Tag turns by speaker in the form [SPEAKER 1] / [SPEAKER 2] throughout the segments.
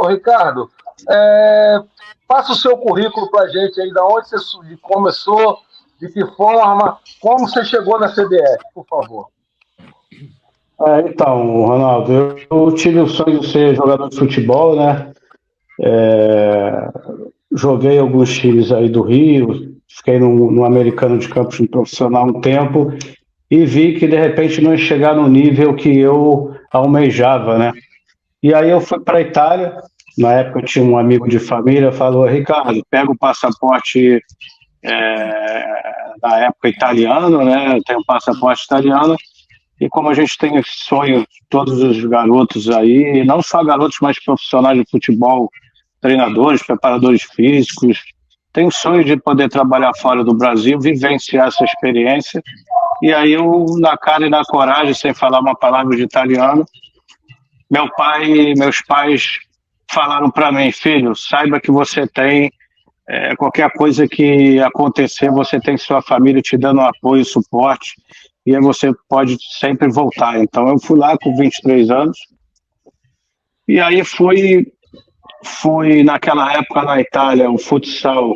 [SPEAKER 1] Ô, Ricardo, passa o seu currículo para a gente aí, da onde você começou, de que forma, como você chegou na CBF, por favor.
[SPEAKER 2] Então, Ronaldo, eu tive o sonho de ser jogador de futebol, né? Joguei alguns times aí do Rio, fiquei no Americano de Campos no profissional um tempo e vi que de repente não ia chegar no nível que eu almejava, né? E aí eu fui para a Itália. Na época eu tinha um amigo de família, falou: Ricardo, pega o passaporte, na época italiano, né? Eu tenho um passaporte italiano. E como a gente tem esse sonho, todos os garotos aí, não só garotos, mas profissionais de futebol, treinadores, preparadores físicos, tem o sonho de poder trabalhar fora do Brasil, vivenciar essa experiência. E aí eu, na cara e na coragem, sem falar uma palavra de italiano, meus pais falaram para mim: filho, saiba que você tem, qualquer coisa que acontecer, você tem sua família te dando apoio, suporte, e aí você pode sempre voltar. Então eu fui lá com 23 anos, e aí fui naquela época na Itália, o futsal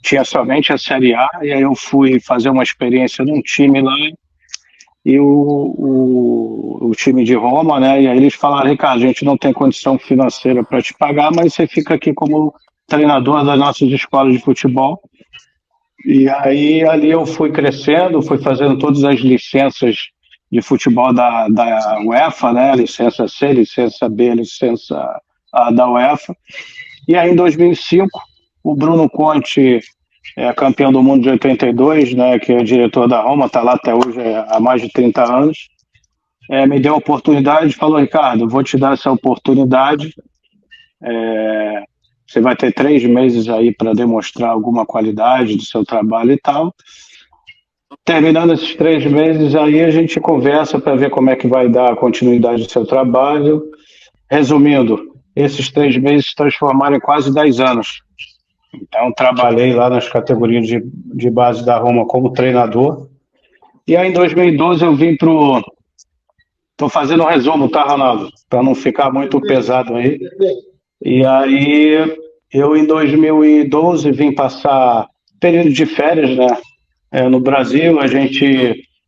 [SPEAKER 2] tinha somente a Série A, e aí eu fui fazer uma experiência num time lá, e o time de Roma, né? E aí eles falaram: Ricardo, a gente não tem condição financeira para te pagar, mas você fica aqui como treinador das nossas escolas de futebol. E aí ali eu fui crescendo, fui fazendo todas as licenças de futebol da UEFA, né? Licença C, licença B, licença A da UEFA. E aí em 2005, o Bruno Conte, campeão do mundo de 82, né, que é diretor da Roma, está lá até hoje há mais de 30 anos, me deu a oportunidade, falou: Ricardo, vou te dar essa oportunidade, você vai ter 3 meses aí para demonstrar alguma qualidade do seu trabalho e tal. Terminando esses 3 meses aí, a gente conversa para ver como é que vai dar a continuidade do seu trabalho. Resumindo, esses 3 meses se transformaram em quase 10 anos. Então, trabalhei lá nas categorias de base da Roma como treinador. E aí, em 2012, eu vim pro... Estou fazendo um resumo, tá, Ronaldo? Para não ficar muito pesado aí. E aí, eu em 2012 vim passar período de férias, né? No Brasil,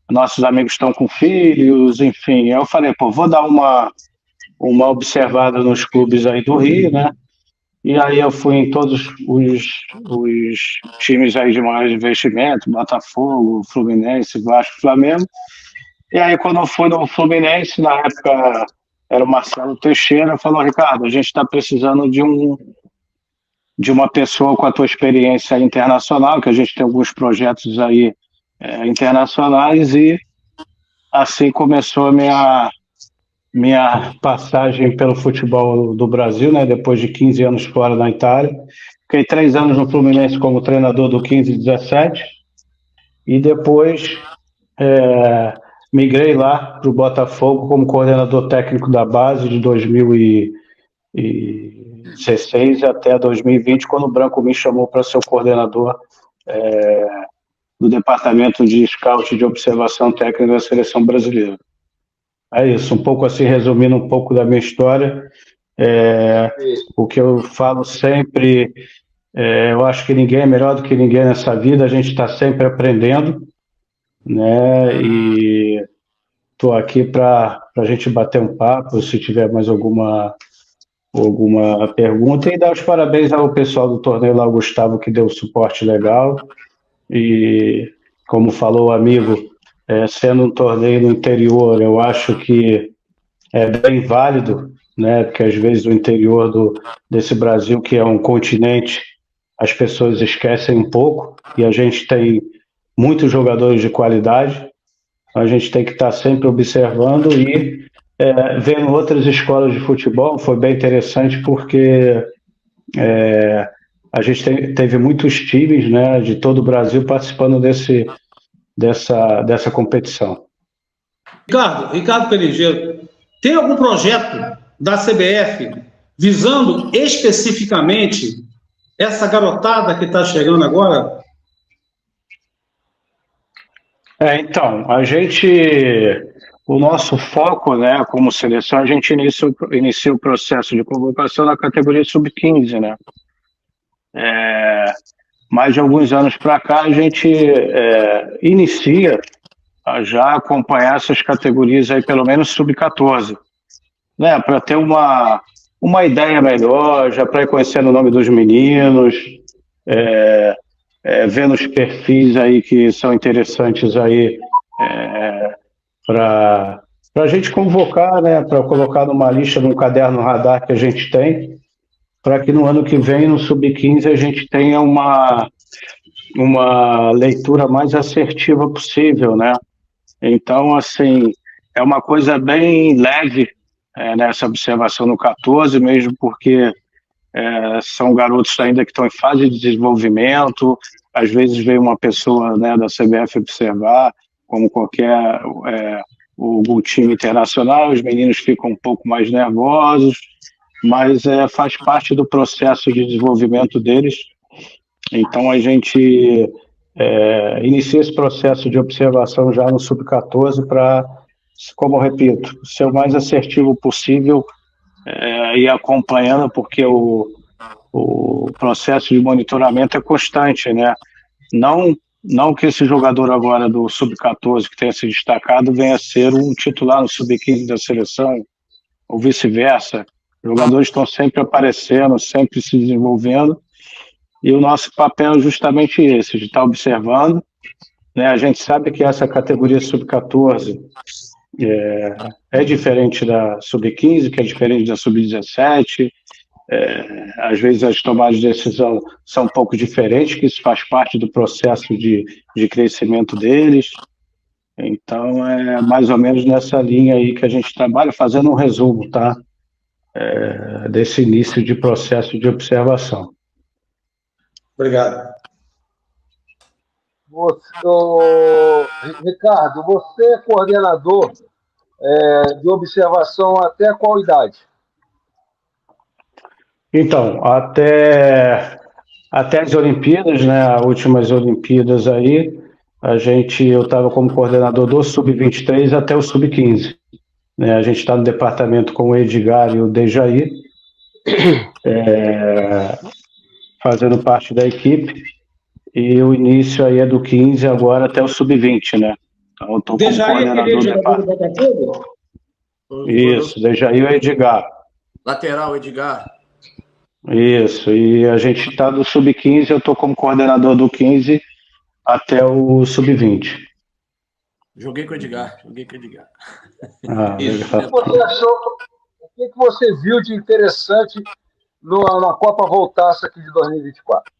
[SPEAKER 2] nossos amigos estão com filhos, enfim. Eu falei: pô, vou dar uma observada nos clubes aí do Rio, né? E aí eu fui em todos os times aí de maior investimento, Botafogo, Fluminense, Vasco, Flamengo. E aí quando eu fui no Fluminense, na época era o Marcelo Teixeira, falou: Ricardo, a gente está precisando de uma pessoa com a tua experiência internacional, que a gente tem alguns projetos aí internacionais, e assim começou a minha passagem pelo futebol do Brasil, né? Depois de 15 anos fora na Itália. Fiquei 3 anos no Fluminense como treinador do 15 e 17, e depois migrei lá para o Botafogo como coordenador técnico da base de 2016 até 2020, quando o Branco me chamou para ser o coordenador do departamento de scout de observação técnica da seleção brasileira. É isso, um pouco assim, resumindo um pouco da minha história. O que eu falo sempre, eu acho que ninguém é melhor do que ninguém nessa vida, a gente está sempre aprendendo, né? E estou aqui para a gente bater um papo, se tiver mais alguma pergunta, e dar os parabéns ao pessoal do torneio lá, o Gustavo, que deu suporte legal. E como falou o amigo, sendo um torneio no interior, eu acho que é bem válido, né? Porque às vezes o interior desse Brasil, que é um continente, as pessoas esquecem um pouco, e a gente tem muitos jogadores de qualidade. A gente tem que estar sempre observando e vendo outras escolas de futebol. Foi bem interessante porque a gente teve muitos times, né, de todo o Brasil participando dessa competição.
[SPEAKER 3] Ricardo Peligeiro, tem algum projeto da CBF visando especificamente essa garotada que está chegando agora?
[SPEAKER 2] Então, O nosso foco, né, como seleção, a gente inicia o processo de convocação na categoria sub-15, né? Mais de alguns anos para cá, a gente inicia a já acompanhar essas categorias aí, pelo menos sub-14, né? Para ter uma ideia melhor, já para ir conhecendo o nome dos meninos, vendo os perfis aí que são interessantes aí para a gente convocar, né? Para colocar numa lista, num caderno radar que a gente tem, para que no ano que vem, no Sub-15, a gente tenha uma leitura mais assertiva possível, né? Então, assim, é uma coisa bem leve nessa observação no 14, mesmo porque são garotos ainda que estão em fase de desenvolvimento, às vezes vem uma pessoa, né, da CBF observar, como qualquer algum time internacional, os meninos ficam um pouco mais nervosos, mas faz parte do processo de desenvolvimento deles. Então a gente inicia esse processo de observação já no Sub-14 para, como eu repito, ser o mais assertivo possível e acompanhando, porque o processo de monitoramento é constante, né? Não que esse jogador agora do Sub-14 que tenha se destacado venha a ser um titular no Sub-15 da seleção, ou vice-versa. Os jogadores estão sempre aparecendo, sempre se desenvolvendo, e o nosso papel é justamente esse, de estar observando, né? A gente sabe que essa categoria Sub-14 é diferente da Sub-15, que é diferente da Sub-17, às vezes as tomadas de decisão são um pouco diferentes, que isso faz parte do processo de crescimento deles. Então é mais ou menos nessa linha aí que a gente trabalha, fazendo um resumo, tá? Desse início de processo de observação.
[SPEAKER 3] Obrigado.
[SPEAKER 1] Ricardo, você é coordenador de observação até qual idade?
[SPEAKER 2] Então, até as Olimpíadas, né, as últimas Olimpíadas aí, eu estava como coordenador do Sub-23 até o Sub-15. Né, a gente está no departamento com o Edgar e o Dejaí, fazendo parte da equipe, e o início aí é do 15 agora até o Sub-20, né? Então, eu estou como coordenador do departamento. Isso, Dejaí e o Edgar.
[SPEAKER 4] Lateral, Edgar.
[SPEAKER 2] Isso, e a gente está do Sub-15, eu estou como coordenador do 15 até o Sub-20.
[SPEAKER 4] Joguei com o Edgar.
[SPEAKER 1] O que você achou? O que você viu de interessante na Copa Voltaça aqui de 2024?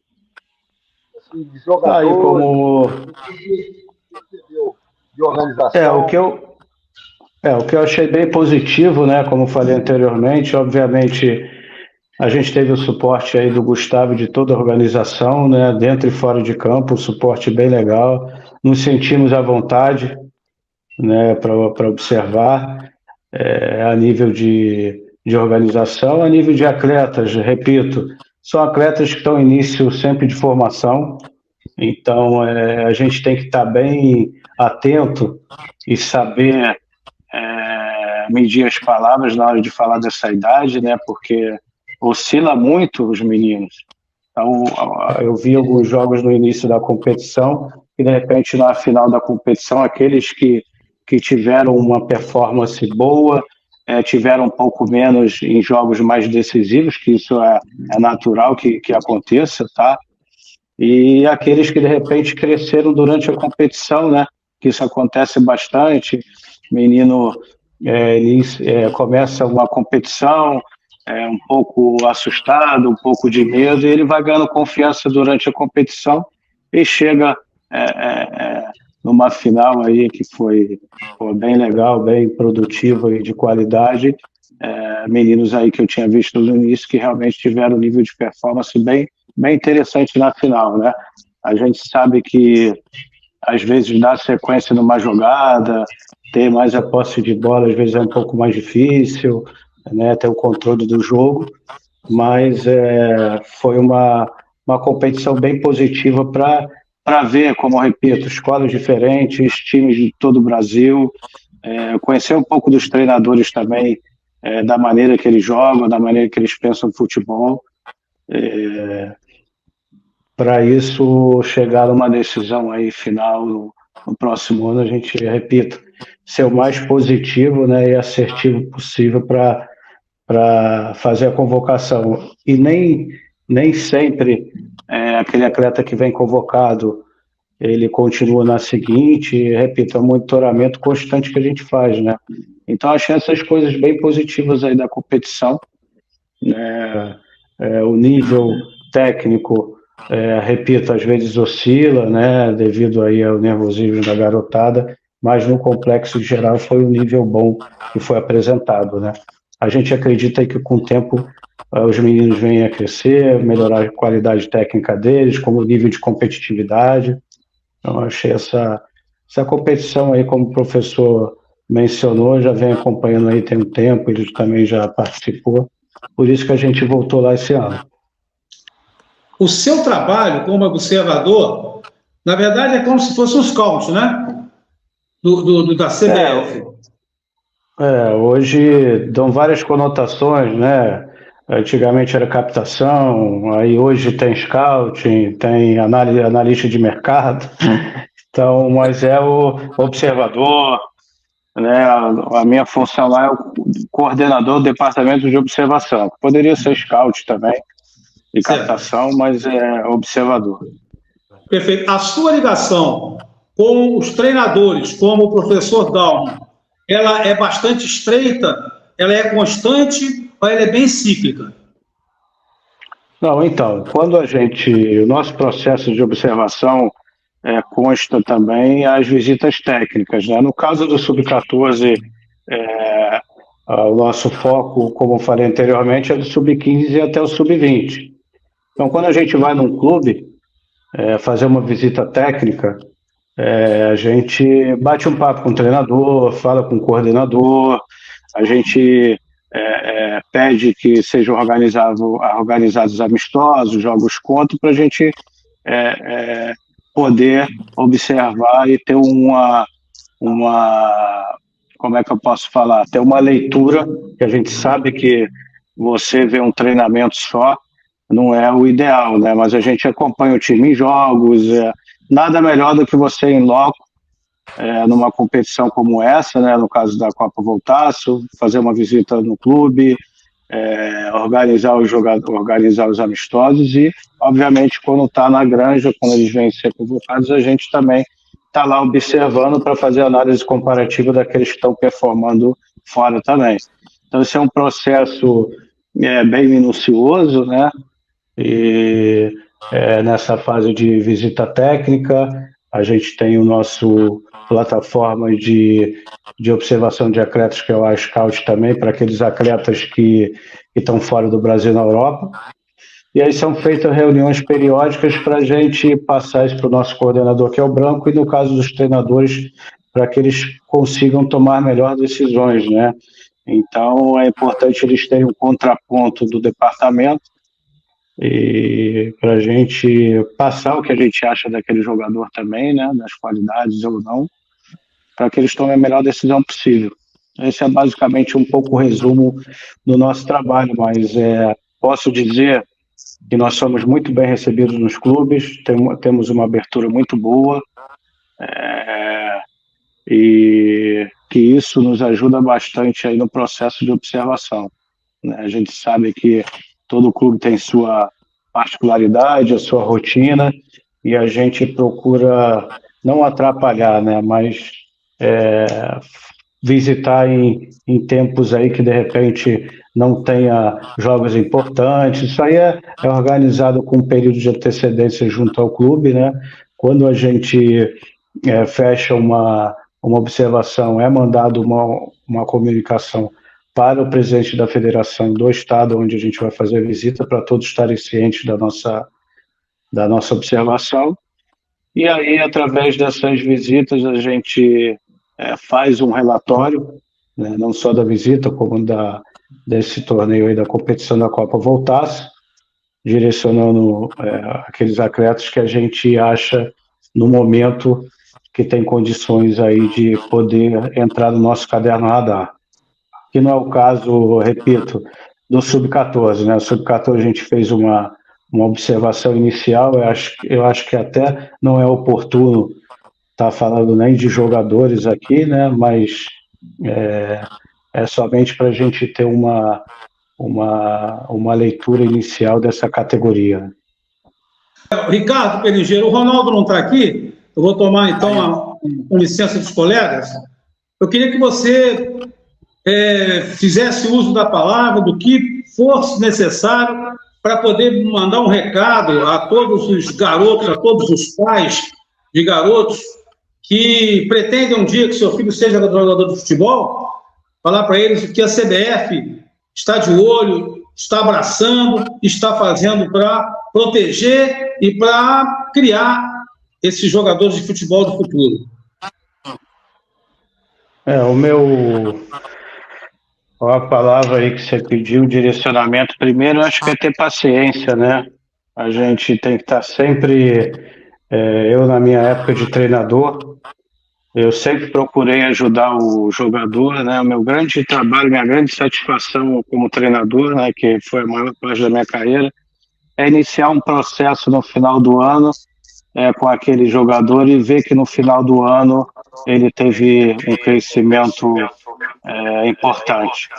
[SPEAKER 1] Assim, de jogador, de organização.
[SPEAKER 2] O que eu achei bem positivo, né? Como falei anteriormente, obviamente a gente teve o suporte aí do Gustavo e de toda a organização, né? Dentro e fora de campo, um suporte bem legal. Nos sentimos à vontade, né? Para observar a nível de organização, a nível de atletas, repito, são atletas que estão em início sempre de formação, então a gente tem que estar bem atento e saber medir as palavras na hora de falar dessa idade, né? Porque oscila muito os meninos. Então, eu vi alguns jogos no início da competição e, de repente, na final da competição, aqueles que tiveram uma performance boa, tiveram um pouco menos em jogos mais decisivos, que isso é natural que aconteça, tá? E aqueles que, de repente, cresceram durante a competição, né? Que isso acontece bastante. Menino começa uma competição um pouco assustado, um pouco de medo, e ele vai ganhando confiança durante a competição e chega numa final aí que foi bem legal, bem produtiva e de qualidade. Meninos aí que eu tinha visto no início que realmente tiveram um nível de performance bem interessante na final, né? A gente sabe que às vezes dar sequência numa jogada, ter mais a posse de bola, às vezes é um pouco mais difícil, né? Ter o controle do jogo, mas foi uma competição bem positiva para ver, como eu repito, escolas diferentes, times de todo o Brasil, conhecer um pouco dos treinadores também, da maneira que eles jogam, da maneira que eles pensam futebol, para isso chegar a uma decisão aí final no próximo ano, a gente, repito, ser o mais positivo, né, e assertivo possível para fazer a convocação. E nem sempre aquele atleta que vem convocado, ele continua na seguinte, repito, é um monitoramento constante que a gente faz, né? Então, achei essas coisas bem positivas aí da competição, né? O nível técnico, repito, às vezes oscila, né, devido aí ao nervosismo da garotada, mas no complexo geral foi um nível bom que foi apresentado, né? A gente acredita aí que com o tempo os meninos vêm a crescer, melhorar a qualidade técnica deles, como o nível de competitividade. Então, achei essa competição aí, como o professor mencionou, já vem acompanhando aí tem um tempo, ele também já participou, por isso que a gente voltou lá esse ano.
[SPEAKER 3] O seu trabalho como observador, na verdade, é como se fosse um scout, né? Da CBF.
[SPEAKER 2] Hoje dão várias conotações, né? Antigamente era captação, aí hoje tem scouting, tem analista de mercado, então, mas é o observador, né? A minha função lá é o coordenador do departamento de observação, poderia ser scout também, de captação, mas é observador.
[SPEAKER 3] Perfeito. A sua ligação com os treinadores, como o professor Dalmo, ela é bastante estreita? Ela é constante ou ela é bem cíclica?
[SPEAKER 2] Não, então, o nosso processo de observação consta também as visitas técnicas, né? No caso do Sub-14, o nosso foco, como eu falei anteriormente, é do Sub-15 até o Sub-20. Então, quando a gente vai num clube fazer uma visita técnica, a gente bate um papo com o treinador, fala com o coordenador, a gente pede que sejam organizados amistosos, jogos contra, para a gente poder observar e ter como é que eu posso falar? Ter uma leitura, que a gente sabe que você vê um treinamento só, não é o ideal, né? Mas a gente acompanha o time em jogos, nada melhor do que você em loco, numa competição como essa, né? No caso da Copa Voltaço, fazer uma visita no clube, organizar os amistosos e, obviamente, quando está na granja, quando eles vêm ser convocados, a gente também está lá observando para fazer análise comparativa daqueles que estão performando fora também. Então, esse é um processo bem minucioso, né? E nessa fase de visita técnica, a gente tem o nosso plataforma de observação de atletas, que é o iScout também, para aqueles atletas que estão fora do Brasil e na Europa. E aí são feitas reuniões periódicas para a gente passar isso para o nosso coordenador, que é o Branco, e no caso dos treinadores, para que eles consigam tomar melhores decisões, né? Então, é importante eles terem um contraponto do departamento e para a gente passar o que a gente acha daquele jogador também, né? Das qualidades ou não, para que eles tomem a melhor decisão possível. Esse é basicamente um pouco o resumo do nosso trabalho, mas posso dizer que nós somos muito bem recebidos nos clubes, temos uma abertura muito boa, e que isso nos ajuda bastante aí no processo de observação, né? A gente sabe que todo clube tem sua particularidade, a sua rotina, e a gente procura não atrapalhar, né? Mas visitar em tempos aí que de repente não tenha jogos importantes. Isso aí é organizado com um período de antecedência junto ao clube, né? Quando a gente fecha uma observação, é mandado uma comunicação para o presidente da federação do estado onde a gente vai fazer a visita, para todos estarem cientes da nossa observação. E aí, através dessas visitas, a gente faz um relatório, né, não só da visita, como desse torneio aí da competição da Copa Voltaço, direcionando aqueles atletas que a gente acha no momento que tem condições aí de poder entrar no nosso caderno radar. Que não é o caso, repito, do Sub-14, né? O Sub-14 a gente fez uma observação inicial, eu acho que até não é oportuno estar falando nem de jogadores aqui, né? Mas é somente para a gente ter uma leitura inicial dessa categoria.
[SPEAKER 3] Ricardo Pelingeiro, o Ronaldo não está aqui, eu vou tomar então com licença dos colegas. Eu queria que você fizesse uso da palavra, do que fosse necessário para poder mandar um recado a todos os garotos, a todos os pais de garotos que pretendem um dia que seu filho seja jogador de futebol, falar para eles o que a CBF está de olho, está abraçando, está fazendo para proteger e para criar esses jogadores de futebol do futuro.
[SPEAKER 2] A palavra aí que você pediu, direcionamento, primeiro, eu acho que é ter paciência, né? A gente tem que estar sempre, eu na minha época de treinador, eu sempre procurei ajudar o jogador, né? O meu grande trabalho, minha grande satisfação como treinador, né, que foi a maior parte da minha carreira, é iniciar um processo no final do ano com aquele jogador e ver que no final do ano ele teve um crescimento importante.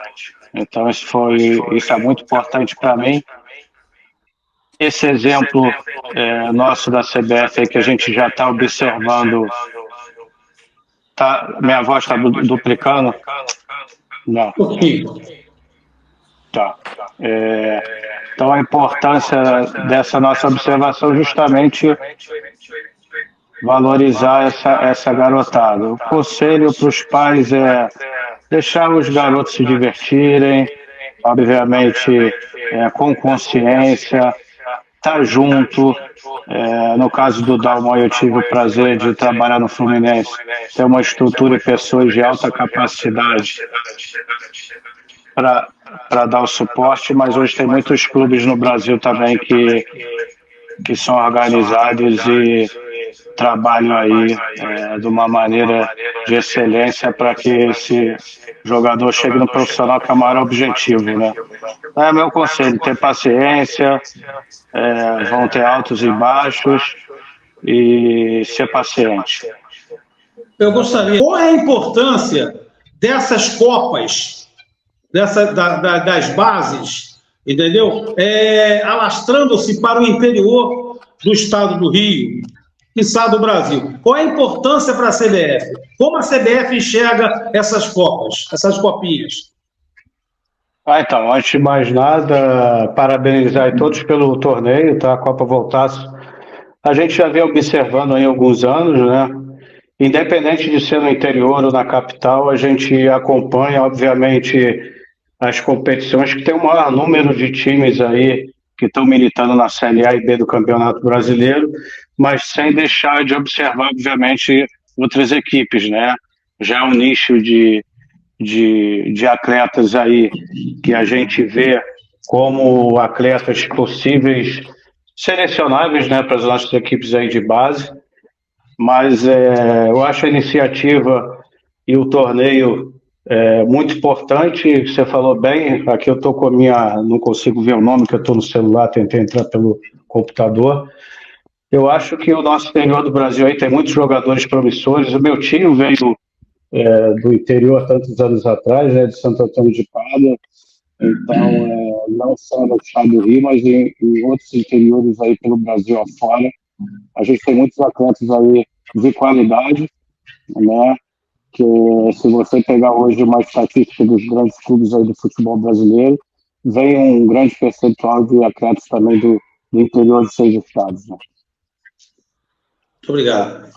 [SPEAKER 2] Então isso é muito importante para mim. Esse exemplo nosso da CBF que a gente já está observando. Minha voz está duplicando? Não. Tá. Então a importância dessa nossa observação justamente valorizar essa garotada. O conselho para os pais é deixar os garotos se divertirem, obviamente com consciência, estar junto. No caso do Dalmau, eu tive o prazer de trabalhar no Fluminense, ter uma estrutura e pessoas de alta capacidade para dar o suporte, mas hoje tem muitos clubes no Brasil também que são organizados e trabalham aí de uma maneira de excelência para que esse jogador chegue no profissional, que é o maior objetivo, né? É meu conselho, ter paciência, vão ter altos e baixos e ser paciente.
[SPEAKER 3] Eu gostaria, qual é a importância dessas copas, das bases, entendeu? Alastrando-se para o interior do estado do Rio, quiçá do Brasil. Qual é a importância para a CBF? Como a CBF enxerga essas copas, essas copinhas?
[SPEAKER 2] Então, antes de mais nada, parabenizar a todos pelo torneio, tá? A Copa Voltaço. A gente já vem observando aí há alguns anos, né? Independente de ser no interior ou na capital, a gente acompanha, obviamente, as competições que tem o maior número de times aí que estão militando na Série A e B do Campeonato Brasileiro, mas sem deixar de observar, obviamente, outras equipes, né? Já é um nicho de atletas aí que a gente vê como atletas possíveis, selecionáveis, né, para as nossas equipes aí de base, mas eu acho a iniciativa e o torneio muito importante. Você falou bem, aqui eu estou com a não consigo ver o nome, que eu estou no celular, tentei entrar pelo computador. Eu acho que o nosso interior do Brasil aí tem muitos jogadores promissores. O meu tio veio do interior tantos anos atrás, de Santo Antônio de Pádua, então não só no estado do Rio, mas em outros interiores aí pelo Brasil afora. A gente tem muitos atletas aí de qualidade, né? Que se você pegar hoje uma estatística dos grandes clubes aí do futebol brasileiro, vem um grande percentual de atletas também do interior de 6 estados. Né?
[SPEAKER 3] Muito obrigado.